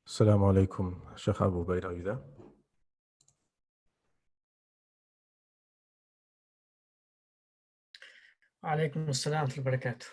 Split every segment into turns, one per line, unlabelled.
Assalamu alaikum, Sheikh Abu Ubayd, are you there?
وعليكم السلام ورحمة الله وبركاته.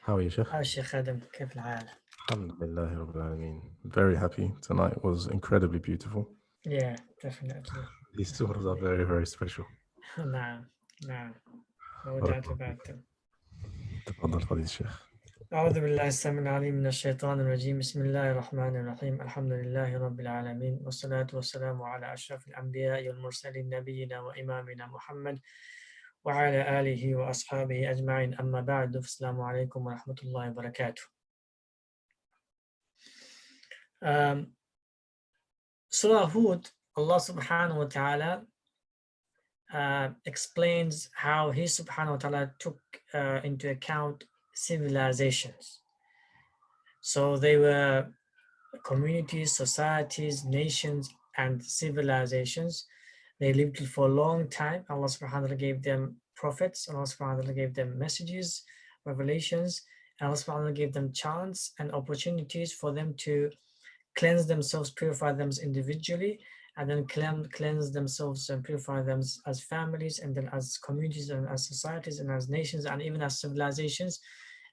How are you, Sheikh?
الشيخ آدم كيف الحال؟
Alhamdulillah Rabbil Alameen. Very happy. Tonight was incredibly beautiful.
Yeah, definitely.
These surahs are very, very special.
نعم نعم no
بارك
doubt
الله
about
فيك.
them.
تفضل فضيلة الشيخ.
أعوذ بالله السميع العليم من الشيطان الرجيم. بسم الله الرحمن الرحيم. الحمد لله رب العالمين والصلاة والسلام على أشرف الأنبياء والمرسلين نبينا وإمامنا محمد وعلى آله وأصحابه أجمعين. أما بعد فالسلام عليكم ورحمة الله وبركاته. Surah Hud, Allah subhanahu wa ta'ala explains how he subhanahu wa ta'ala took into account civilizations. So they were communities, societies, nations, and civilizations. They lived for a long time. Allah subhanahu wa ta'ala gave them prophets, Allah subhanahu wa ta'ala gave them messages, revelations, and Allah subhanahu wa ta'ala gave them chance and opportunities for them to cleanse themselves, purify themselves individually, and then cleanse themselves and purify them as families, and then as communities, and as societies, and as nations, and even as civilizations,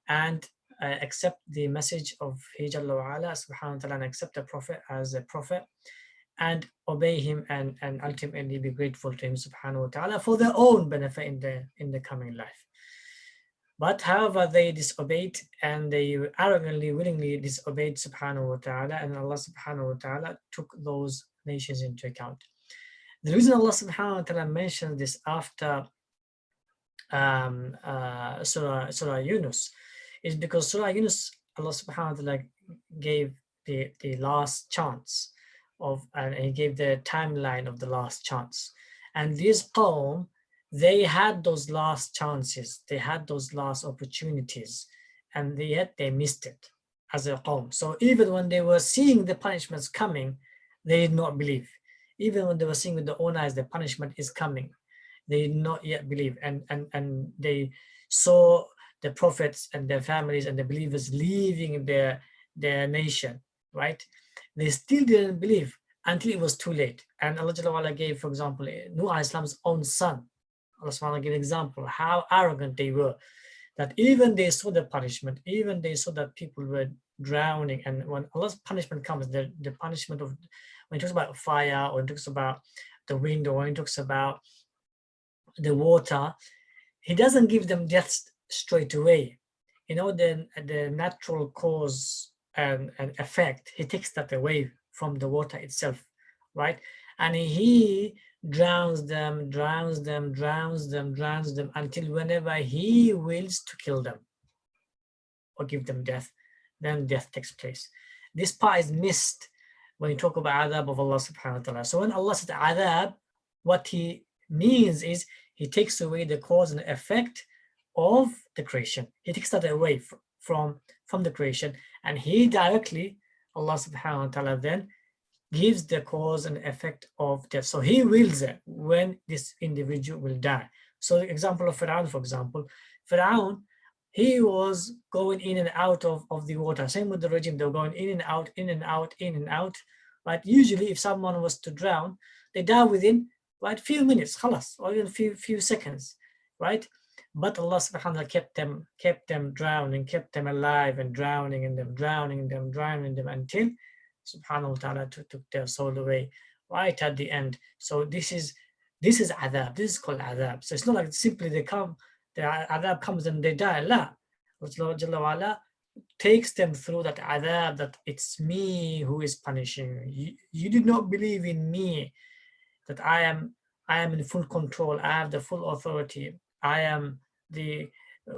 and accept the message of He Jalla wa Ala subhanahu wa ta'ala, and accept the Prophet as a prophet, and obey him, and ultimately be grateful to him subhanahu wa ta'ala for their own benefit in the coming life. But however, they disobeyed, and they arrogantly, willingly disobeyed subhanahu wa ta'ala, and Allah subhanahu wa ta'ala took those nations into account. The reason Allah subhanahu wa ta'ala mentions this after Surah Yunus is because Surah Yunus, Allah subhanahu wa ta'ala gave the last chance of, and he gave the timeline of the last chance. And this qawm, they had those last chances, they had those last opportunities, and yet they missed it as a qawm. So even when they were seeing the punishments coming, they did not believe. Even when they were seeing with their own eyes the punishment is coming, they did not yet believe, and they saw the prophets and their families and the believers leaving their nation, right? They still didn't believe until it was too late. And Allah Jalla wa Ala gave, for example, Nuh alayhi salam's own son. Allah subhanahu wa ta'ala gave an example how arrogant they were, that even they saw the punishment, even they saw that people were drowning. And when Allah's punishment comes, the punishment of, when he talks about fire, or he talks about the wind, or when he talks about the water, he doesn't give them death straight away. You know, the natural cause and effect, he takes that away from the water itself, right? And he drowns them until whenever he wills to kill them or give them death, then death takes place. This part is missed when you talk about adab of Allah subhanahu wa ta'ala. So when Allah says adab, what he means is he takes away the cause and effect of the creation. He takes that away from the creation, and he directly, Allah subhanahu wa ta'ala, then gives the cause and effect of death. So he wills it when this individual will die. So the example of Fir'aun, for example, Fir'aun, he was going in and out of the water. Same with the regime, they were going in and out, in and out, in and out. But usually if someone was to drown, they die within, right, few minutes, khalas, or even few seconds, right? But Allah subhanahu wa ta'ala kept them drowning, kept them alive, and drowning in them until subhanahu wa ta'ala took their soul away right at the end. So this is adab. This is called adab. So it's not like simply they come, the adab comes and they die. La, Allah Jalla wa Ala takes them through that adab, that it's me who is punishing you. You did not believe in me, that I am in full control, I have the full authority, I am the,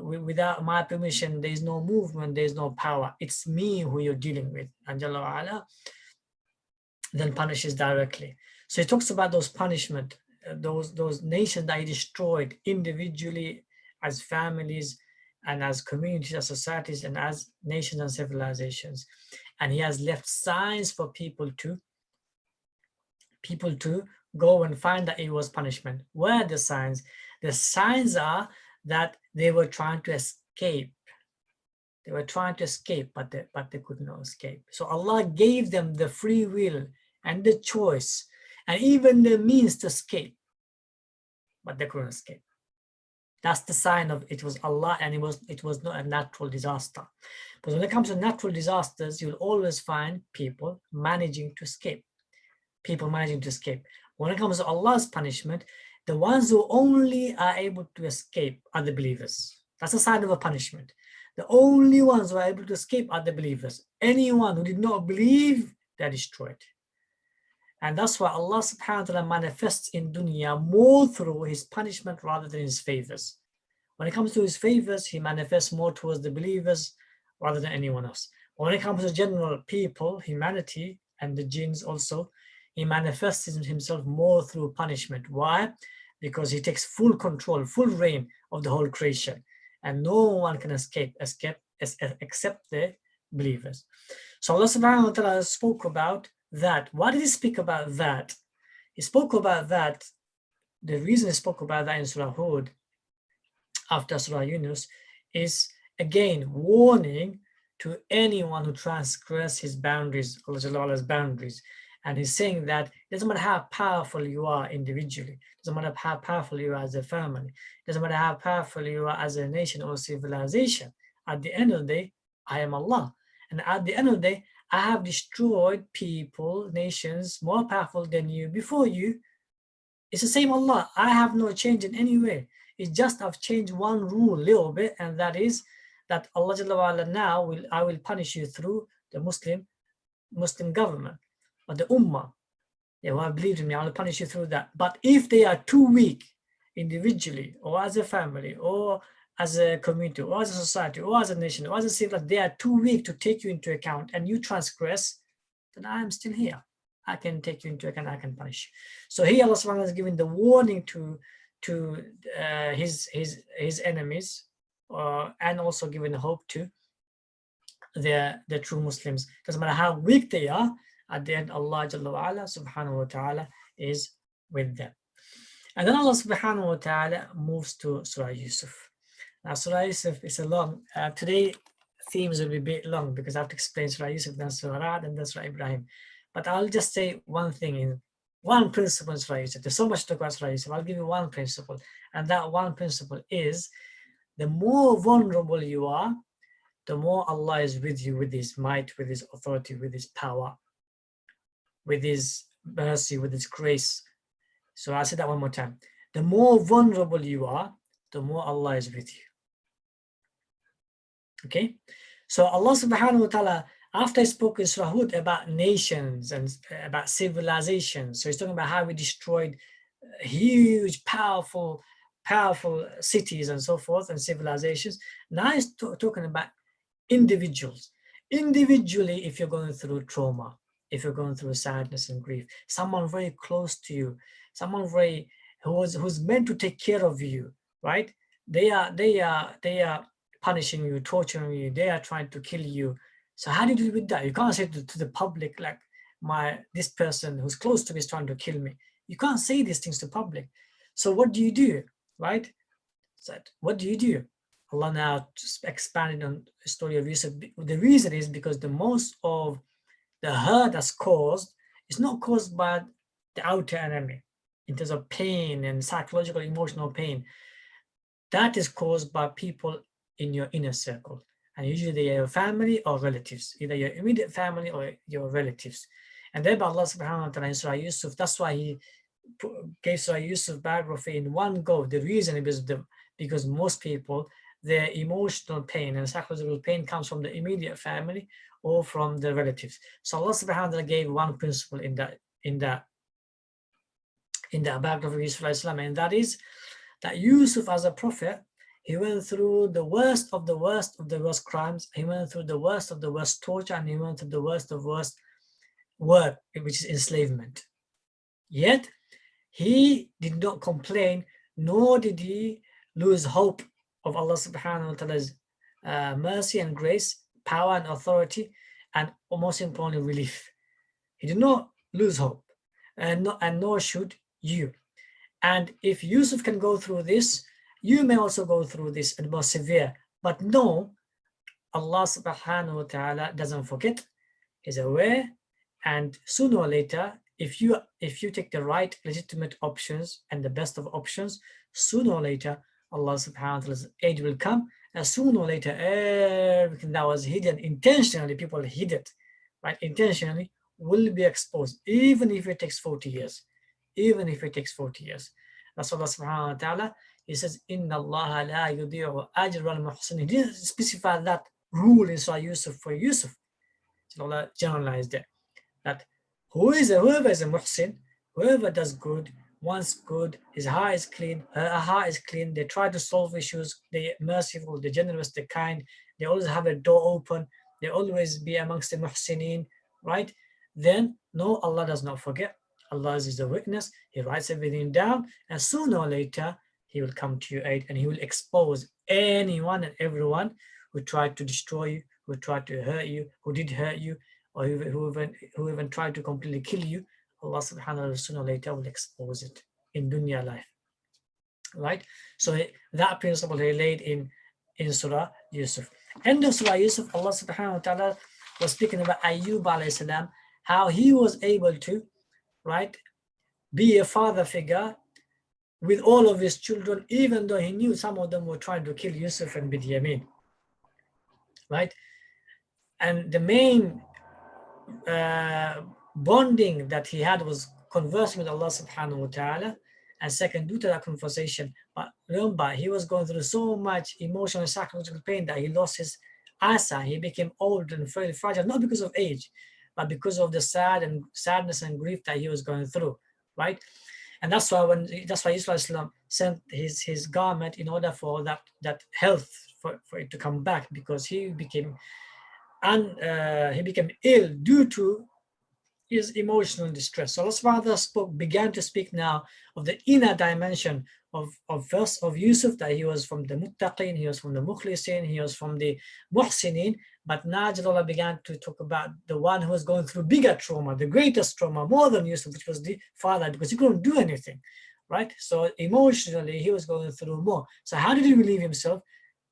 without my permission there is no movement, there is no power, it's me who you're dealing with. And Jalla wa Ala then punishes directly. So he talks about those punishment, those nations that he destroyed individually, as families, and as communities, as societies, and as nations and civilizations. And he has left signs for people to go and find that it was punishment. Where are the signs? The signs are that they were trying to escape They were trying to escape, but they could not escape. So Allah gave them the free will and the choice and even the means to escape, but they couldn't escape. That's the sign of it was Allah, and it was not a natural disaster. But when it comes to natural disasters, you'll always find people managing to escape. People managing to escape. When it comes to Allah's punishment, the ones who only are able to escape are the believers. That's a sign of a punishment. The only ones who are able to escape are the believers. Anyone who did not believe, they're destroyed. And that's why Allah subhanahu wa ta'ala manifests in dunya more through his punishment rather than his favors. When it comes to his favors, he manifests more towards the believers rather than anyone else. But when it comes to general people, humanity, and the jinns also, he manifests himself more through punishment. Why? Because he takes full control, full reign of the whole creation. And no one can escape except the believers. So Allah subhanahu wa ta'ala spoke about that. Why did he speak about that? He spoke about that. The reason he spoke about that in Surah Hud after Surah Yunus is again warning to anyone who transgress his boundaries, Allah's boundaries. And he's saying that it doesn't matter how powerful you are individually, it doesn't matter how powerful you are as a family, it doesn't matter how powerful you are as a nation or civilization. At the end of the day, I am Allah. And at the end of the day, I have destroyed people, nations more powerful than you before you. It's the same Allah. I have no change in any way. It's just I've changed one rule a little bit, and that is that Allah Jalla wa Ala now I will punish you through the Muslim government or the Ummah. They who have believed in me, I will punish you through that. But if they are too weak individually or as a family or as a community or as a society or as a nation or as a civilization, they are too weak to take you into account and you transgress, then I am still here. I can take you into account, I can punish you. So here Allah subhanahu wa ta'ala is giving the warning to his enemies and also giving hope to the true Muslims. Doesn't matter how weak they are, at the end Allah Jalla wa Ala subhanahu wa ta'ala is with them. And then Allah subhanahu wa ta'ala moves to Surah Yusuf. Now Surah Yusuf is a long, today themes will be a bit long because I have to explain Surah Yusuf, then Surah Ra'd, and then Surah Ibrahim. But I'll just say one thing, in one principle in Surah Yusuf. There's so much to talk about Surah Yusuf. I'll give you one principle. And that one principle is, the more vulnerable you are, the more Allah is with you, with his might, with his authority, with his power, with his mercy, with his grace. So I'll say that one more time. The more vulnerable you are, the more Allah is with you. Okay? So Allah subhanahu wa ta'ala, after he spoke in Surah Hud about nations and about civilizations, so he's talking about how we destroyed huge, powerful cities and so forth and civilizations. Now he's talking about individuals. Individually, if you're going through trauma, if you're going through sadness and grief, someone very close to you, someone very who's meant to take care of you, right? They are punishing you, torturing you, they are trying to kill you. So how do you deal with that? You can't say to the public, like, this person who's close to me is trying to kill me. You can't say these things to public. So what do you do, right? So what do you do? Allah now expanded on the story of Yusuf. The reason is because the most of the hurt that's caused is not caused by the outer enemy in terms of pain and psychological, emotional pain. That is caused by people in your inner circle. And usually they are your family or relatives, either your immediate family or your relatives. And thereby Allah subhanahu wa ta'ala in Surah Yusuf, that's why he gave Surah Yusuf biography in one go. The reason is because most people, their emotional pain and psychological pain comes from the immediate family or from the relatives. So Allah subhanahu wa ta'ala gave one principle in that biography of Yusuf, and that is that Yusuf as a prophet, he went through the worst of the worst crimes. He went through the worst of the worst torture, and he went through the worst of worst work, which is enslavement. Yet he did not complain, nor did he lose hope of Allah subhanahu wa ta'ala's mercy and grace, power and authority, and most importantly, relief. He did not lose hope, and nor should you. And if Yusuf can go through this, you may also go through this and more severe. But no, Allah subhanahu wa ta'ala doesn't forget, is aware, and sooner or later, if you take the right legitimate options and the best of options, sooner or later Allah subhanahu wa ta'ala's aid will come, and sooner or later everything that was hidden intentionally, people hid it, right, intentionally, will be exposed, even if it takes 40 years. Even if it takes 40 years. That's Allah subhanahu wa ta'ala. He says, Inna Allah la yudi'u ajra al-muhsinin. He didn't specify that rule in Surah Yusuf for Yusuf. So Allah generalized it. That whoever is a muhsin, whoever does good, wants good, his heart is clean, her heart is clean, they try to solve issues, they're merciful, they're generous, they're kind, they always have a door open, they always be amongst the muhsinin, right? Then, no, Allah does not forget. Allah is the witness. He writes everything down, and sooner or later, He will come to your aid, and He will expose anyone and everyone who tried to destroy you, who tried to hurt you, who did hurt you, or who even tried to completely kill you. Allah subhanahu wa ta'ala sooner or later will expose it in dunya life. Right? So that principle He laid in Surah Yusuf. End of Surah Yusuf, Allah subhanahu wa ta'ala was speaking about Ayyub alayhi salam, how he was able to, right, be a father figure with all of his children, even though he knew some of them were trying to kill Yusuf and Binyamin, right? And the main bonding that he had was conversing with Allah subhanahu wa ta'ala. And second, due to that conversation, but remember, he was going through so much emotional and psychological pain that he lost his eyesight. He became old and very fragile, not because of age, but because of the sadness and grief that he was going through, right? And that's why Yusuf sent his garment in order for that health for it to come back, because he became ill due to his emotional distress. So Allah subhanahu wa ta'ala began to speak now of the inner dimension of Yusuf, that he was from the muttaqin, he was from the mukhlisin, he was from the muhsinin. But now Allah began to talk about the one who was going through bigger trauma, the greatest trauma, more than Yusuf, which was the father, because he couldn't do anything, right? So emotionally, he was going through more. So how did he relieve himself?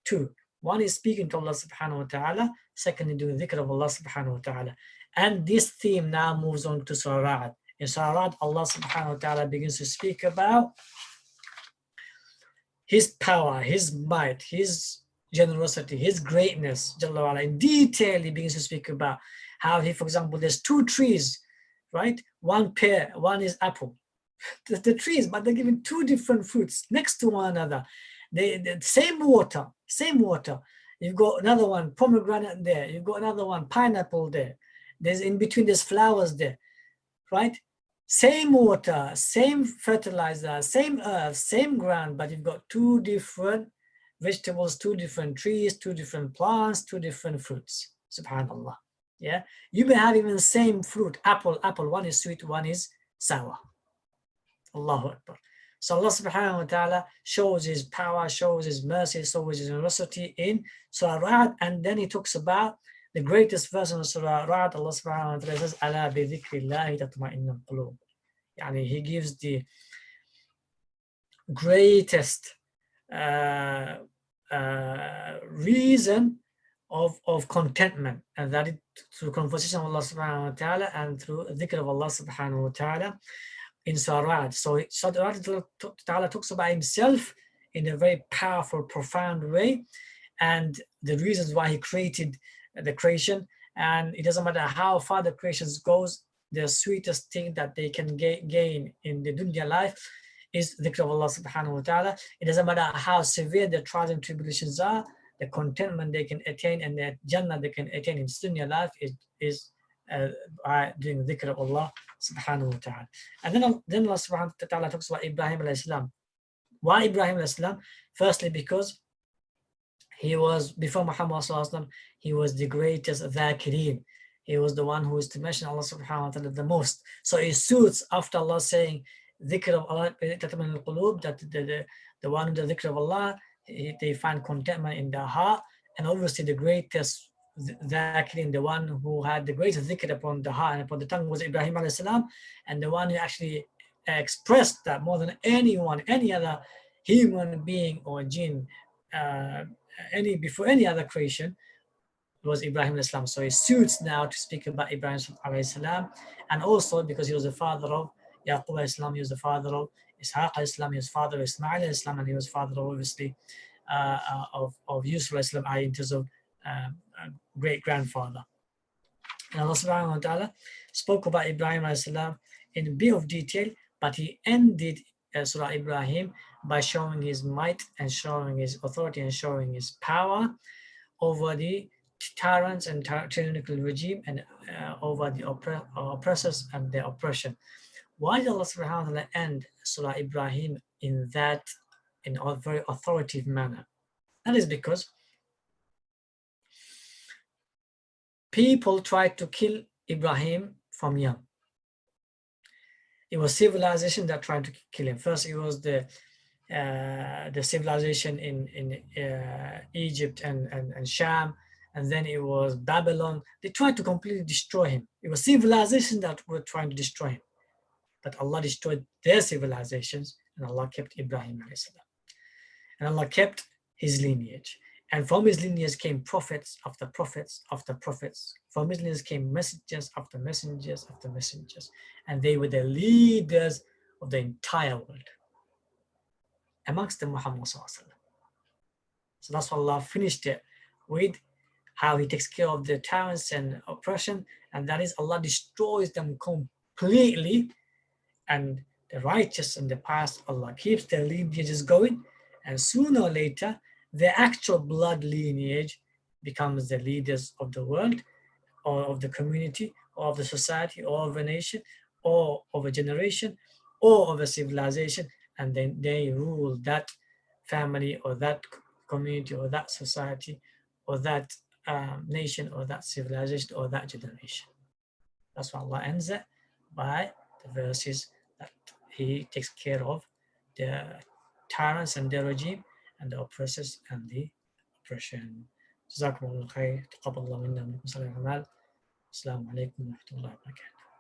Two. One is speaking to Allah subhanahu wa ta'ala. Secondly, doing dhikr of Allah subhanahu wa ta'ala. And this theme now moves on to Surah Ra'd. In Surah Ra'd, Allah subhanahu wa ta'ala begins to speak about His power, His might, His generosity, His greatness. In detail, He begins to speak about how He, for example, there's two trees, right? One pear, one is apple. The trees, but they're giving two different fruits next to one another. The same water. You've got another one, pomegranate there. You've got another one, pineapple there. There's in between, there's flowers there, right? Same water, same fertilizer, same earth, same ground, but you've got two different vegetables, two different trees, two different plants, two different fruits. Subhanallah. Yeah, you may have even the same fruit, apple. One is sweet, one is sour. Allahu Akbar. So Allah subhanahu wa ta'ala shows His power, shows His mercy, shows His generosity in Surah Ra'd, and then He talks about the greatest verse in Surah Ra'd. Allah subhanahu wa ta'ala says, Ala bi dhikrillahi tatma'innul qulub. Yani He gives the greatest reason of contentment, and that is through conversation with Allah subhanahu wa ta'ala and through dhikr of Allah subhanahu wa ta'ala in Surah Ra'd. So Surah Ta'ala talks about Himself in a very powerful, profound way, and the reasons why He created the creation. And it doesn't matter how far the creation goes, the sweetest thing that they can gain in the dunya life is dhikr of Allah subhanahu wa ta'ala. It doesn't matter how severe the trials and tribulations are, the contentment they can attain and the Jannah they can attain in dunya life is by doing dhikr of Allah subhanahu wa ta'ala. And then Allah subhanahu wa ta'ala talks about Ibrahim alayhi salam. Why Ibrahim alayhi salam? Firstly, because he was, before Muhammad sallallahu alaihi wasallam, he was the greatest dhakirin. He was the one who is to mention Allah subhanahu wa ta'ala the most. So it suits after Allah saying dhikr of Allah, that the one who does dhikr of Allah, they find contentment in their heart. And obviously the greatest dhakirin, the one who had the greatest dhikr upon the heart and upon the tongue, was Ibrahim alayhi salam, and the one who actually expressed that more than anyone, any other human being or jinn, before any other creation, it was Ibrahim Islam. So it suits now to speak about Ibrahim Islam, and also because he was the father of Yaqub Islam, he was the father of Ishaq Islam, he was father of Ismail Islam, and he was father of, obviously, of Yusuf Islam, in terms of great grandfather. And Allah subhanahu wa ta'ala spoke about Ibrahim Islam in a bit of detail, but he ended Surah Ibrahim by showing his might and showing his authority and showing his power over the tyrants and tyrannical regime, and over the oppressors and their oppression. Why did Allah subhanahu wa ta'ala end Surah Ibrahim in a very authoritative manner? That is because people tried to kill Ibrahim from young. It was civilization that tried to kill him. First, it was the civilization in Egypt and Sham, and then it was Babylon. They tried to completely destroy him. It was civilization that were trying to destroy him, but Allah destroyed their civilizations, and Allah kept Ibrahim alayhi salam. And Allah kept his lineage. And from his lineage came prophets after prophets after prophets. From his lineage came messengers after messengers after messengers. And they were the leaders of the entire world. Amongst them, Muhammad sallallahu alaihi wasallam. So that's why Allah finished it with how he takes care of the tyrants and oppression. And that is, Allah destroys them completely. And the righteous and the pious, Allah keeps their lineages going. And sooner or later, the actual blood lineage becomes the leaders of the world, or of the community, or of the society, or of a nation, or of a generation, or of a civilization, and then they rule that family, or that community, or that society, or that nation, or that civilization, or that generation. That's why Allah ends it by the verses that He takes care of the tyrants and their regime, and the oppressors and the oppression. جزاكم الله خير. تقبل الله منا ومنكم صالح الأعمال. السلام عليكم ورحمة الله وبركاته.